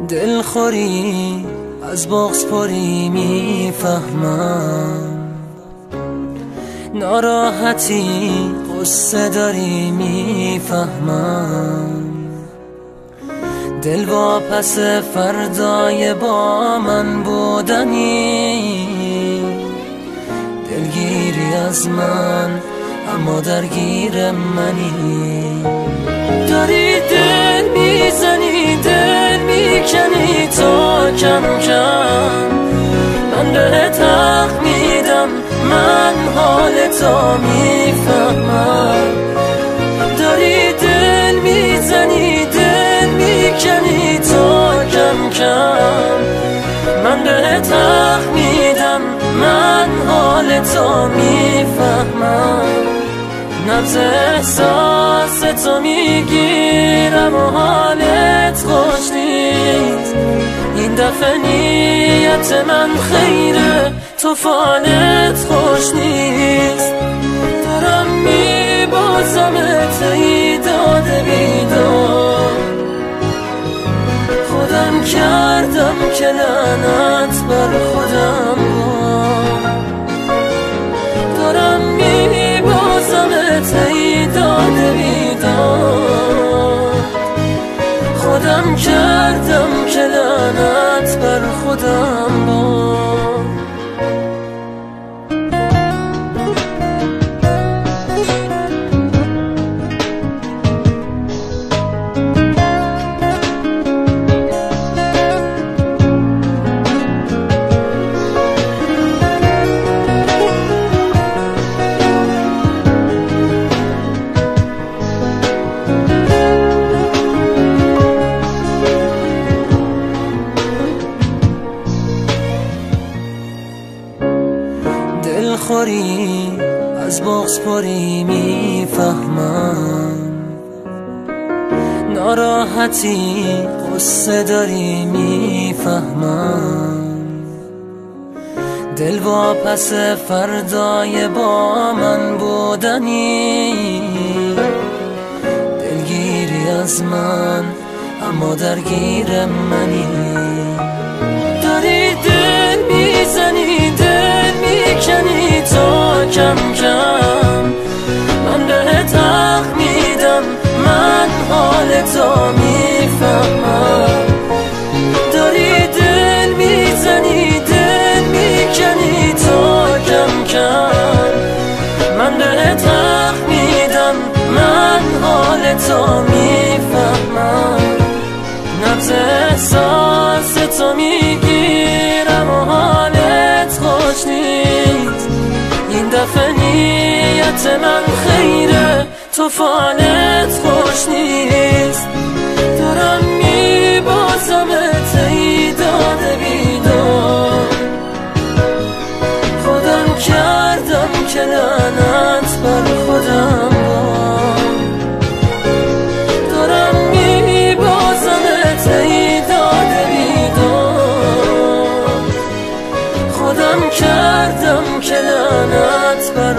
دلخوری از بغض پری میفهمم، ناراحتی قصه داری میفهمم، دل واپس فردای با من بودنی، دلگیری از من اما درگیر منی، داری دل میزنی دل میکنی تا کم کم من بهت حق میدم، من حالتو میفهمم، داری دل میزنی دل میکنی تا کم کم من بهت حق میدم، من حالتو میفهمم، نبض احساس تو میگیرم و حالت خوش نیست، این دفعه نیت من خیره تو فالت خوش نیست، دارم میبازمت ای داده بیدار، خودم کردم که لعنت بر خودم بار، دارم میبازمت ای داده بیدار، خودم کردم که لعنت بر خودم بار. دلخوری از بغض پری میفهمم، ناراحتی قصه داری میفهمم، دل واپس فردای با من بودنی، دلگیری از من اما درگیر منی، داری دل میزنی دل میکنی تا کم کم من بهت حق میدم، من حالتو میفهمم، داری دل میزنی دل میکنی تا کم کم من بهت حق میدم، من حالتو میفهمم، نبض احساس تو میگیرم و حالت خوش نیست، این دفعه نیت من خیره تو فالت خوش نیست، دارم میبازمت ای داده بیدار، خودم کردم که لعنت بر خودم بار، دارم میبازمت ای داده بیدار، خودم کردم که لعنت بر